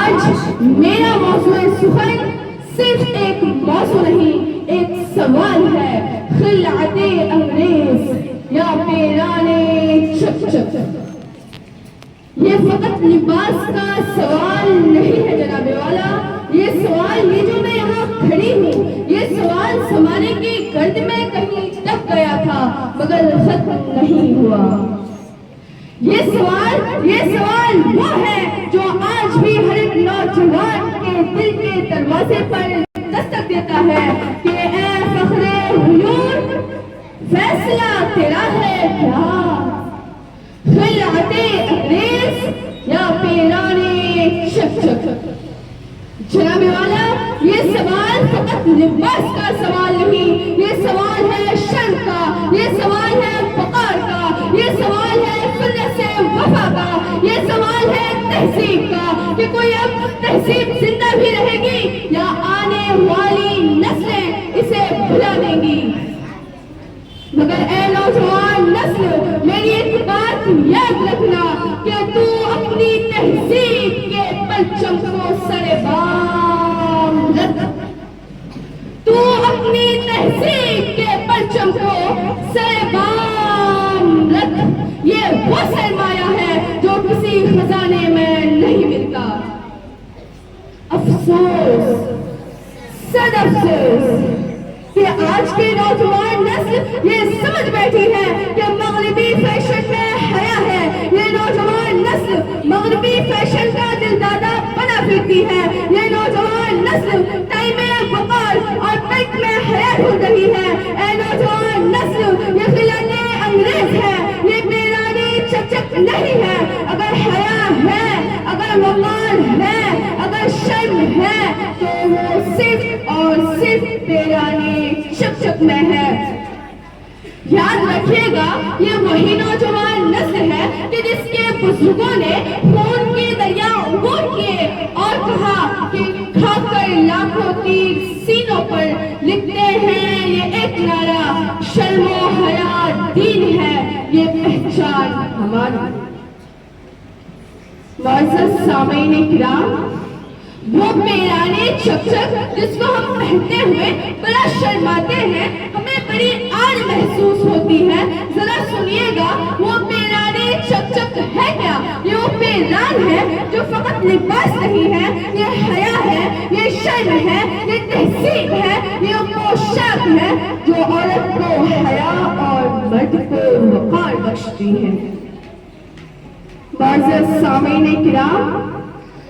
آج میرا موضوع سخن صرف ایک موضوع نہیں، ایک سوال ہے، خلعت انگریز یا پیران چک چک۔ یہ فقط لباس کا سوال نہیں ہے جناب والا، یہ سوال، یہ جو میں یہاں کھڑی ہوں، یہ سوال زمانے کی گرد میں کہیں دب گیا تھا مگر ختم نہیں ہوا۔ یہ سوال وہ ہے جو آج بھی ہر ایک نوجوان کے دل کے دروازے پر دستک دیتا ہے کہ اے فخر غیور، فیصلہ تیرا ہے کیا؟ خلعت انگریز یا پیران چک چک؟ جناب والا، یہ سوال فقط لباس کا سوال نہیں، یہ سوال ہے شرم کا، یہ سوال ہے وقار کا، یہ سوال ہے خلص وفا کا، یہ سوال ہے تہذیب کا کہ کوئی اب تہذیب زندہ بھی رہے گی یا آنے والی نسلیں اسے بھلا دیں گی۔ مگر اے نوجوان نسل، میری ایک بات یاد رکھنا کہ تو اپنی تہذیب کے پرچم کو سر بام رکھ، تو اپنی تہذیب کے پرچم کو سر بام رکھ۔ یہ وہ سرمایہ ہے جو کسی خزانے میں نہیں ملتا۔ افسوس، صد افسوس کہ آج کے نوجوان نسل یہ سمجھ بیٹھی ہے کہ مغربی فیشن میں حیا ہے، یہ نوجوان نسل مغربی فیشن کا دل دادا بنا پھرتی ہے، یہ نوجوان نسل ٹائی میں وقار اور بیلٹ میں حیا ڈھونڈ رہی ہے۔ اے نوجوان نسل، یہ خلعت انگریز ہے، یہ پیرانی چک چک نہیں ہے۔ اگر حیا ہے، اگر وقار ہے، اگر شرم ہے تو وہ صرف اور صرف پیرانی چک چک میں ہے۔ یاد رکھیے گا، یہ وہی نوجوان نسل ہے کہ جس کے بزرگوں نے خون کے دریا عبور کیے اور کہا کہ کھا کر لاکھوں تیر سینوں پر لکھتے ہیں یہ ایک نعرہ، شرم و حیا دین ہے، یہ پہچان ہماری۔ معزز سامعین کرام، وہ پیرانے چک چک جس کو ہم پہنتے ہوئے بڑا شرماتے ہیں، ہمیں بڑی آڑ محسوس ہوتی ہے، ذرا سنیے گا وہ پیرانے چک چک ہے کیا؟ یہ وہ پیران ہے جو فقط لباس نہیں ہے، یہ حیا ہے، یہ شرم ہے، یہ تہذیب ہے، یہ پوشاک ہے جو عورت کو حیا اور مرد کو وقار بخشتی ہے۔ معزز سامعین کرام،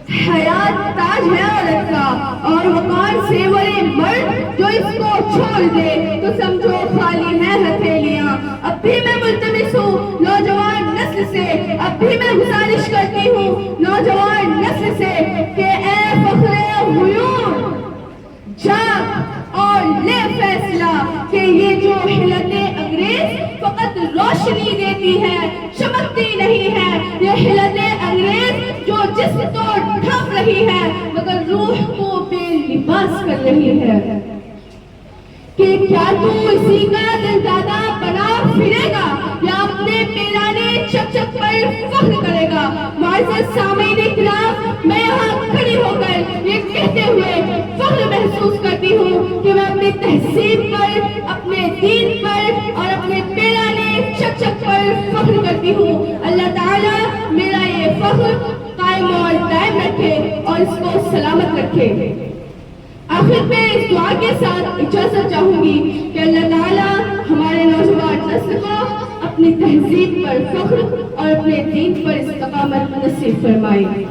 حیات تاج ہے عورت کا اور وقار زیور مرد جو اس کو چھوڑ دے تو سمجھو خالی ہے ہتھیلیاں۔ اب بھی میں ملتمس ہوں نوجوان نسل سے، اب بھی میں گزارش کرتی ہوں نوجوان نسل سے کہ اے فخر غیور، جاگ اور لے فیصلہ کہ یہ جو خلعت انگریز فقط روشنی دیتی ہے، چمکتی نہیں ہے، یہ خلعت انگریز جو جسم تو ڈھانپ رہی ہے مگر روح کو بے لباس کر رہی ہے۔ کہ کیا تو اسی کا دل دادا بنا پھرے گا یا اپنے پیرانے چک چک پر فخر کرے گا؟ معزز سامعین کرام، میں یہاں کھڑی ہو کر یہ کہتے ہوئے فخر محسوس کرتی ہوں کہ میں اپنی تہذیب پر، اپنے دین پر اور اپنے پیرانے چک چک پر فخر کرتی ہوں۔ اللہ تعالیٰ میرا یہ فخر قائم اور دائم رکھے اور اس کو سلامت رکھے۔ آخر میں اس دعا کے ساتھ اجازت چاہوں گی کہ اللہ تعالیٰ ہمارے نوجوان نسل کو اپنی تہذیب پر فخر اور اپنے دین پر استقامت نصیب فرمائے۔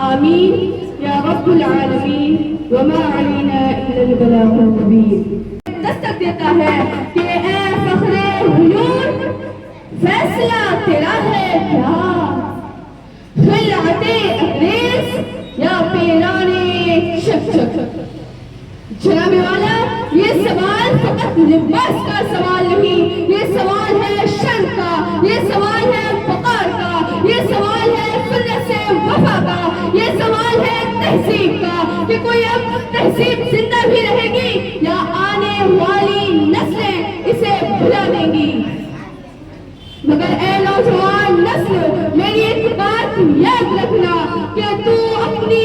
آمین یا رب العالمین، وما علینا الا البلاغ المبین۔ دستک دیتا ہے کہ اے فخر غیور، فیصلہ تیرا ہے کیا؟ خلعت انگریز یا پیران چک چک؟ جناب والا، یہ سوال فقط لباس کا سوال نہیں، یہ سوال ہے شرم کا، یہ سوال ہے وقار کا، یہ سوال ہے خلص وفا کا، یہ سوال ہے تہذیب کا کہ کوئی اب تہذیب زندہ بھی رہے گی یا آنے والی نسلیں اسے بھلا دیں گی۔ مگر اے نوجوان نسل، میری ایک بات یاد رکھنا کہ تو اپنی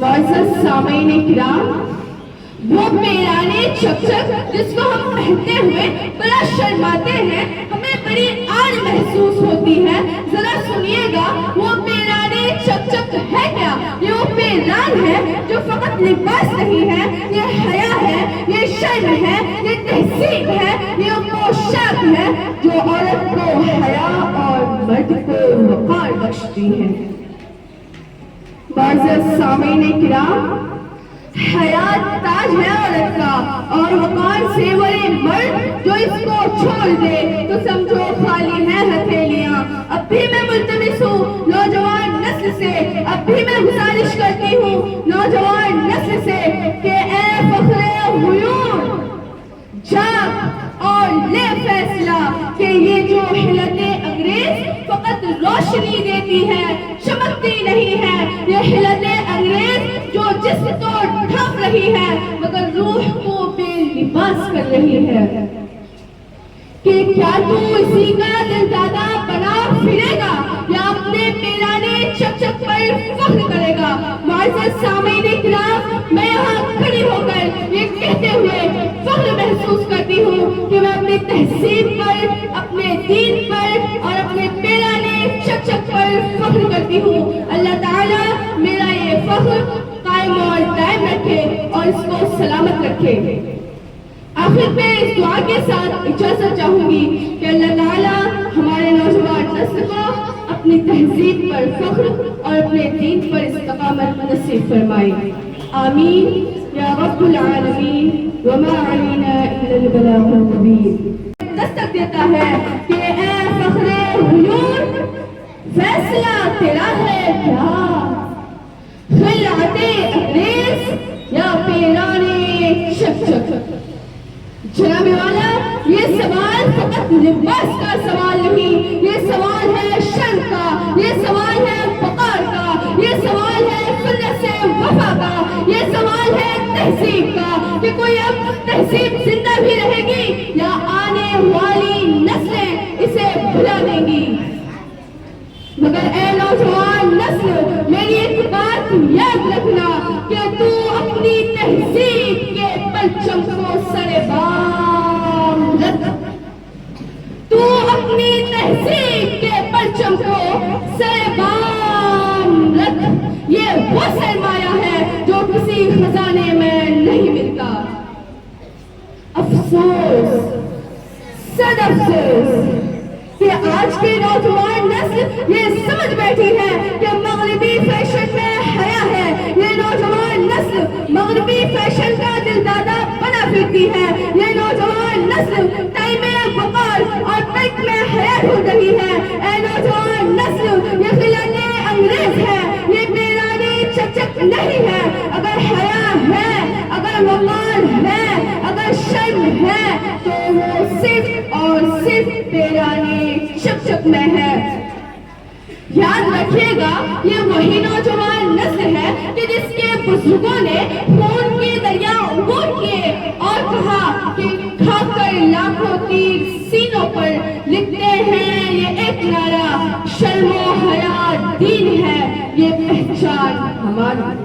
معزز سامعین کرام، وہ پیرانے چکچک جس کو ہم پہنتے ہوئے بڑا شرماتے ہیں، ہمیں بڑی آڑ محسوس ہوتی ہے، ذرا سنیے گا وہ پیرانے چکچک ہے کیا؟ یہ وہ پیران ہے جو فقط لباس نہیں ہے، یہ حیا ہے، یہ شرم ہے، یہ تہذیب ہے، یہ پوشاک ہے جو عورت کو حیا اور مرد کو وقار بخشتی ہے۔ معزز سامعین کرام، حیات تاج ہے عورت کا اور وقار سے بڑے مرد جو اس کو چھوڑ دے تو سمجھو خالی ہے ہتھیلیاں۔ اب بھی میں ملتمس ہوں نوجوان نسل سے، اب بھی میں گزارش کرتی ہوں نوجوان نسل سے کہ اے فخر غیور، جاگ اور لے فیصلہ کہ یہ جو حیلت انگریز فقط روشنی دیتی ہے، چمکتی نہیں ہے، یہ حیلت انگریز جو جسم کو ڈھانپ رہی ہے مگر روح کو بے لباس کر رہی ہے۔ کہ کیا تو اسی کا دلدادہ بنا پھرے گا یا اپنے پیرانے چکچک پر فخر کرے گا؟ معزز سامعین کرام، میں یہاں کھڑی ہو کر یہ کہتے ہوئے فخر محسوس کرتی ہوں کہ میں اپنی تہذیب پر، اپنے دین پر اور اپنے پیرانے چکچک پر فخر کرتی ہوں۔ اللہ تعالیٰ میرا یہ فخر قائم اور دائم رکھے اور اس کو سلامت رکھے۔ آخر میں اس دعا کے ساتھ اجازت چاہوں گی کہ اللہ تعالیٰ ہمارے نوجوان نسل کو اپنی تہذیب پر فخر اور اپنے دین پر استقامت نصیب فرمائے، آمین یا رب العالمین، وما علینا الا البلاغ المبین۔ دستک دیتا ہے کہ اے فخر غیور، فیصلہ تیرا ہے کیا؟ خلعت انگریز یا پیرانے چکچک؟ جناب والا، یہ سوال فقط لباس کا سوال نہیں، یہ سوال ہے شرم کا، یہ سوال ہے وقار کا، یہ سوال ہے سنت سے وفا کا، یہ سوال ہے تہذیب کا کہ کوئی اب تہذیب زندہ بھی رہے گی یا آنے والی نسلیں اسے بھلا دیں گی۔ مگر اے نوجوان نسل، میری ایک بات یاد رکھنا کہ تو اپنی تہذیب کے پرچم کو سربام رکھ، تو اپنی تہذیب کے پرچم کو سربام رکھ۔ یہ وہ سرمایہ ہے جو کسی خزانے میں نہیں ملتا۔ افسوس، صد افسوس کہ آج کی نوجوان نسل یہ سمجھ بیٹھی ہے کہ مغربی فیشن میں حیا ہے، یہ نوجوان نسل مغربی فیشن کا دلدادہ بنا پھرتی ہے، یہ نوجوان نسل ٹائی میں وقار اور بیلٹ میں حیا ڈھونڈ رہی ہے۔ اے نوجوان نسل، یہ خلعت انگریز ہے، یہ پیرانے چکچک نہیں ہے۔ اگر حیا ہے، اگر وقار ہے، اگر شرم ہے تو وہ صرف اور صرف پیرانے چکچک میں ہے۔ یاد رکھیے گا، یہ وہی نوجوان نسل ہے کہ جس کے بزرگوں نے خون کے دریا عبور کیے اور کہا کہ کھا کر لاکھوں تیر سینوں پر لکھتے ہیں یہ ایک نعرہ، شرم و حیا دین ہے، یہ پہچان ہماری۔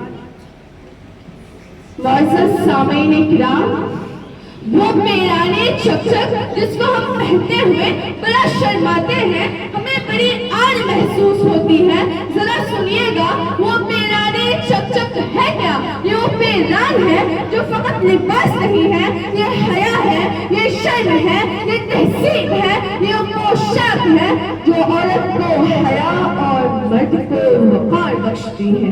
معزز سامعین کرام، وہ پیرانے چکچک جس کو ہم پہنتے ہوئے بڑا شرماتے ہیں، ہمیں بڑی آڑ محسوس ہوتی ہے، ذرا سنیے گا وہ پیرانے چکچک ہے کیا؟ یہ وہ پیران ہے جو فقط لباس نہیں ہے، یہ حیا ہے، یہ شرم ہے، یہ تہذیب ہے، یہ پوشاک ہے جو عورت کو حیا اور مرد کو وقار بخشتی ہے۔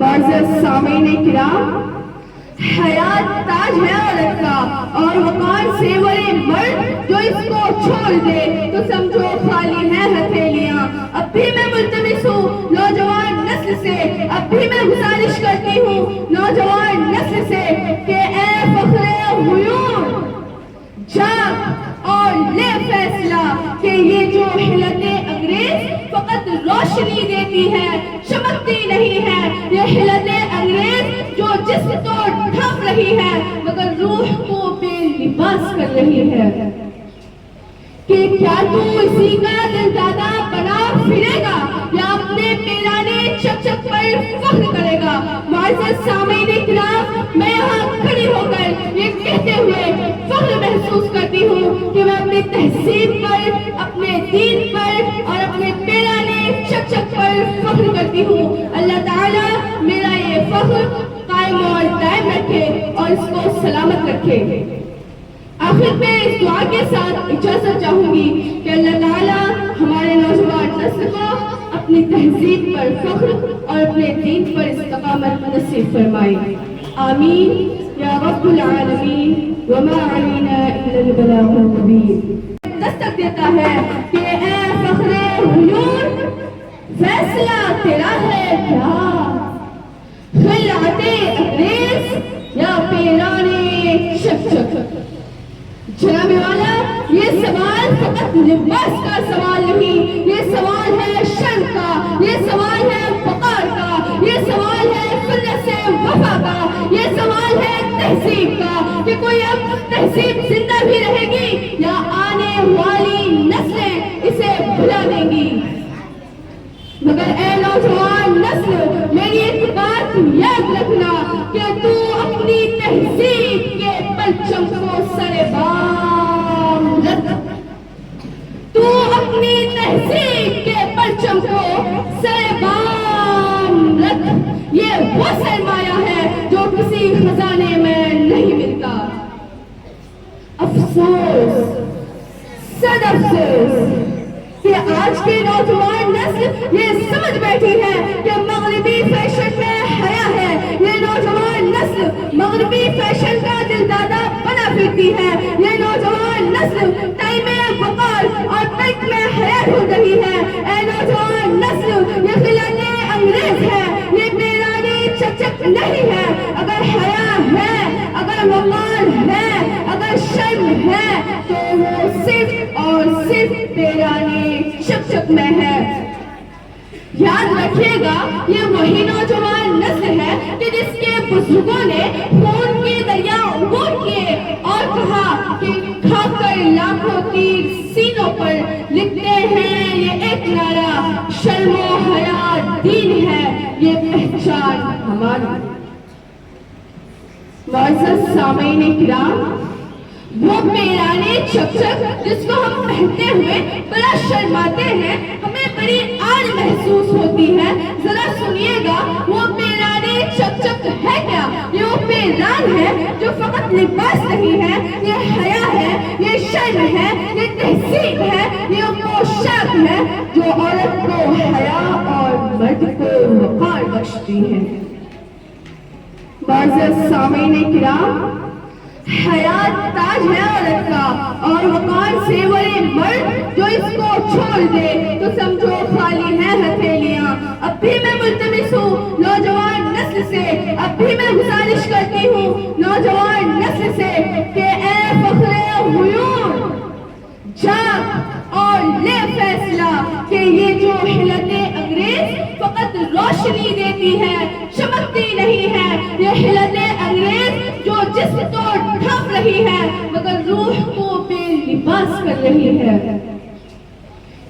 معزز سامعین کرام، حیات تاج ہے عورت کا اور وقار سے بڑے مرد جو اس کو چھوڑ دے تو سمجھو خالی ہے ہتھیلیاں۔ اب بھی میں ملتمس ہوں نوجوان نسل سے، اب بھی میں گزارش کرتی ہوں نوجوان نسل سے کہ اے فخر غیور، جاگ اور لے فیصلہ کہ یہ جو حیلت انگریز فقط روشنی دیتی ہے، چمکتی نہیں ہے، یہ حیلت انگریز جو جسم کو ڈھانپ رہی ہے مگر روح کو بے لباس کر رہی ہے۔ کہ کیا تو اسی کا دلدادہ بنا پھرے گا یا اپنے پیرانے چکچک پر فخر کرے گا۔ معزز سامعین کرام، میں یہاں کھڑی ہو کر یہ کہتے ہوئے فخر محسوس کرتی ہوں کہ میں اپنی تہذیب پر، اپنے دین پر اور اپنے پیرانے چکچک پر فخر کرتی ہوں۔ اللہ تعالیٰ میرا یہ فخر قائم اور دائم رکھے اور اس کو سلامت رکھے۔ آخر میں اس دعا کے ساتھ اجازت چاہوں گی کہ اللہ تعالیٰ ہمارے نوجوان نسل کو اپنی تہذیب پر فخر اور اپنے دین پر استقامت نصیب فرمائے۔ آمین یا رب العالمین وما علینا الا البلاغ المبین۔ دستک دیتا ہے کہ اے فخر غیور، فیصلہ تیرا ہے کیا؟ خلعت انگریز یا پیرانے چکچک؟ جناب والا، یہ سوال فقط لباس کا سوال نہیں، یہ سوال ہے شان کا، یہ سوال ہے وقار کا، یہ سوال ہے سنت سے وفا کا، یہ سوال ہے تہذیب کا کہ کوئی اب تہذیب زندہ بھی رہے گی یا آنے والی نسلیں اسے بھلا دیں گی۔ مگر اے نوجوان نسل، میری ایک بات یاد رکھنا کہ تو اپنی تہذیب کے پرچم کو سربام رکھ، تو اپنی تہذیب کے پرچم کو سربام رکھ۔ یہ وہ سرمایہ ہے جو کسی خزانے میں نہیں ملتا۔ افسوس، صد افسوس کہ آج کے نوجوان نسل یہ سمجھ بیٹھی ہے کہ مغربی فیشن میں حیا ہے۔ یہ نوجوان نسل مغربی فیشن کا دل دادا بنا پھرتی ہے۔ یہ نوجوان نسل ٹائی میں وقار اور بیلٹ میں حیا ڈھونڈ رہی ہے۔ اے نوجوان نسل، یہ خلعت انگریز ہے، یہ پیرانے چکچک نہیں ہے۔ اگر حیا ہے، اگر وقار ہے، اگر شرم ہے تو وہ صرف اور صرف پیرانے چکچک میں ہے۔ یاد رکھیے گا، یہ وہی نوجوان نسل ہے کہ جس کے بزرگوں نے خون کے دریا عبور کیے اور کہا کہ کھا کر لاکھوں تیر سینوں پر لکھتے ہیں یہ ایک نعرہ، شرم و حیا دین ہے، یہ پہچان ہماری۔ معزز سامعین کرام، وہ پیرانے چکچک جس کو ہم پہنتے ہوئے بڑا شرماتے ہیں، ہمیں بڑی آڑ محسوس ہوتی ہے۔ ذرا سنیے گا، وہ پیرانے چکچک ہے کیا؟ یہ وہ پیران ہے جو فقط لباس نہیں ہے، یہ حیا ہے، یہ شرم ہے، یہ تہذیب ہے، یہ پوشاک ہے جو عورت کو حیا اور مرد کو وقار بخشتی ہے۔ معزز سامعین کرام، حیات تاج ہے عورت کا اور وقار زیور مرد جو اس کو چھوڑ دے تو سمجھو خالی ہے ہتھیلیاں۔ اب بھی میں ملتمس ہوں نوجوان نسل سے، اب بھی میں گزارش کرتی ہوں نوجوان نسل سے کہ اے فخر غیور، جاگ اور لے فیصلہ کہ یہ جو خلعت انگریز فقط روشنی دیتی ہے، چمکتی نہیں ہے۔ یہ خلعت انگریز جو جسم کو ڈھانپ رہی ہے مگر روح کو بے لباس کر رہی ہے۔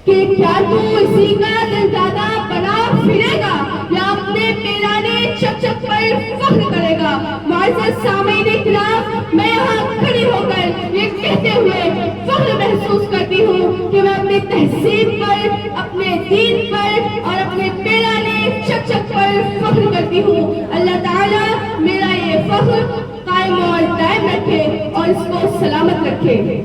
کہ کیا تو اسی کا دل دادا بنا پھرے گا یا اپنے پیرانے چکچک پر فخر کرے گا؟ معزز سامعین کرام، میں یہاں کھڑی ہو کر یہ کہتے ہوئے فخر محسوس کرتی ہوں کہ میں اپنی تہذیب پر، اپنے دین پر اور اپنے پیرانے چکچک پر فخر کرتی ہوں۔ اللہ تعالیٰ میرا یہ فخر قائم اور دائم رکھے اور اس کو سلامت رکھے۔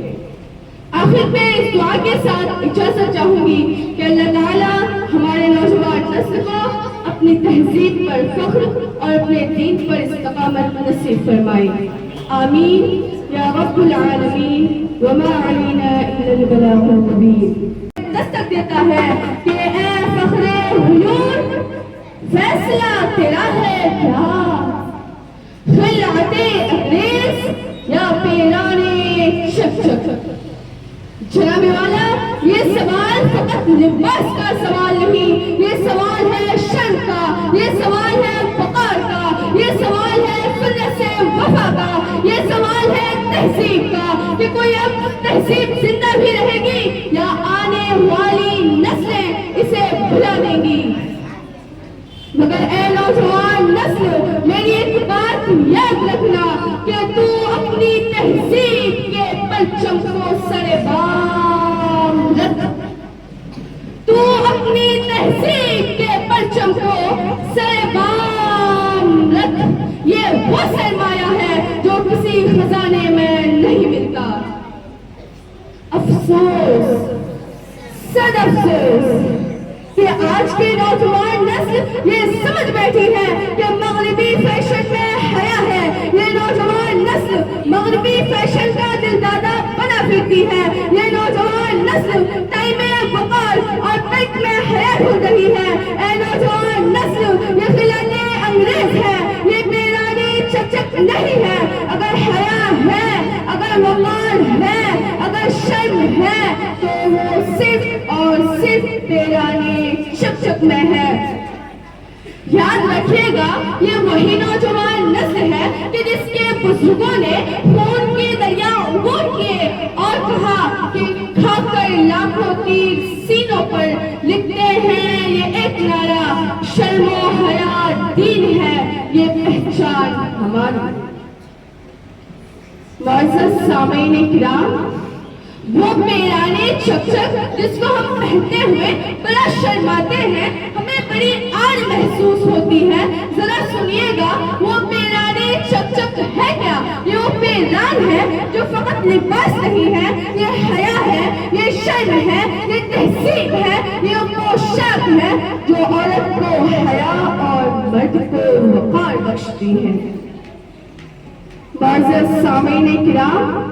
آخر میں اس دعا کے ساتھ اجازت چاہوں گی کہ اللہ تعالیٰ ہمارے نوجوان نسل کو اپنی تہذیب پر فخر اور اپنے دین پر استقامت نصیب فرمائے۔ آمین یا رب العالمین وما علینا الا البلاغ المبین۔ دستک دیتا ہے کہ اے فخر غیور، فیصلہ تیرا ہے کیا؟ خلعت انگریز یا پیرانے چکچک؟ جناب والا، یہ سوال فقط لباس کا سوال نہیں، یہ سوال ہے شان کا، یہ سوال ہے وقار کا، یہ سوال ہے سنت سے وفا کا، یہ سوال ہے تہذیب کا کہ کوئی اب تہذیب زندہ بھی رہے گی یا آنے والی نسلیں اسے بھلا دیں گی۔ مگر اے نوجوان نسل میری ایک بات یاد رکھنا کہ تو اپنی تہذیب کے پرچم کو سر بام رکھ، تو اپنی تہذیب کے پرچم کو سر بام رکھ۔ یہ وہ سرمایہ ہے جو کسی خزانے میں نہیں ملتا۔ افسوس، صد افسوس کہ آج کی نوجوان نسل یہ سمجھ بیٹھی ہے کہ مغربی فیشن میں حیا ہے۔ یہ نوجوان نسل مغربی فیشن کا دل دادا بنا پھرتی ہے۔ یہ نوجوان نسل ٹائی میں وقار اور پینٹ میں حیا ڈھونڈ رہی ہے۔ اے نوجوان نسل، یہ خلعت انگریز ہے، یہ پیرانی چکچک نہیں ہے۔ اگر حیا ہے، اگر وقار ہے، اگر شرم ہے تو وہ صرف اور صرف پیرانی چکچک میں ہے۔ یاد رکھیے گا، یہ وہی نوجوان نسل ہے کہ جس کے بزرگوں نے خون کے دریا عبور کیے اور کہا کہ کھا کر لاکھوں تیر سینوں پر لکھتے ہیں یہ ایک نعرہ، شرم و حیا دین ہے، یہ پہچان ہماری۔ معزز سامعین کرام، وہ پیرانے چکچک جس کو ہم پہنتے ہوئے بڑا شرماتے ہیں، ہمیں بڑی آڑ محسوس ہوتی ہے، ذرا سنیے گا وہ پیرانے چکچک ہے کیا؟ یہ وہ پیران ہے جو فقط لباس نہیں ہے، یہ حیا ہے، یہ شرم ہے، یہ تہذیب ہے، یہ پوشاک ہے جو عورت کو حیا اور مرد کو وقار بخشتی ہے۔ معزز سامعین کرام،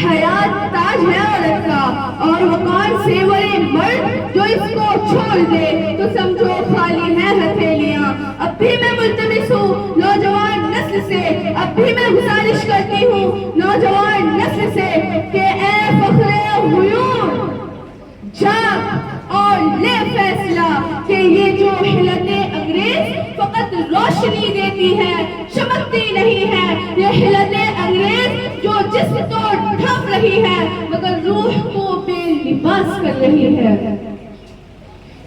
حیا تاج ہے عورت کا اور وقار زیور مرد جو اس کو چھوڑ دے تو سمجھو خالی ہے ہتھیلیاں۔ اب بھی میں ملتمس ہوں نوجوان نسل سے، اب بھی میں گزارش کرتی ہوں نوجوان نسل سے کہ اے فخر غیور، جاگ اور لے فیصلہ کہ یہ جو حلت انگریز فقط روشنی دیتی ہے، چمکتی نہیں ہے۔ یہ حلت انگریز جو جسم تو ڈھک رہی ہے مگر روح کو بے لباس کر رہی ہے۔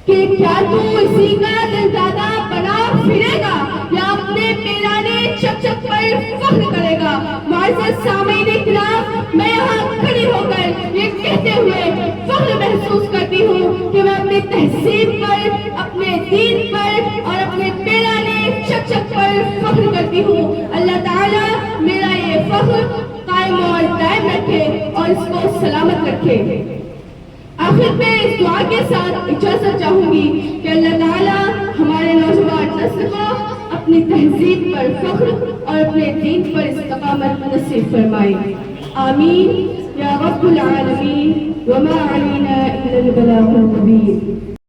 کہ کیا تو اسی کا دل دادا بنا پھرے گا یا اپنے پیرانے چکچک پر فخر کرے گا؟ معزز سامعین کرام، میں یہاں کھڑی ہو کر یہ کہتے ہوئے فخر محسوس کرتی ہوں کہ میں اپنی تہذیب پر، اپنے دین پر اور اپنے پیرانے چکچک پر فخر کرتی ہوں۔ اللہ تعالیٰ میرا یہ فخر قائم اور دائم رکھے اور اس کو سلامت رکھے۔ آخر میں اس دعا کے ساتھ اجازت چاہوں گی کہ اللہ تعالیٰ ہمارے نوجوان نسل کو اپنی تہذیب پر فخر اور اپنے دین پر استقامت نصیب فرمائے۔ آمین یا رب العالمین، وما علینا الا البلاغ المبین۔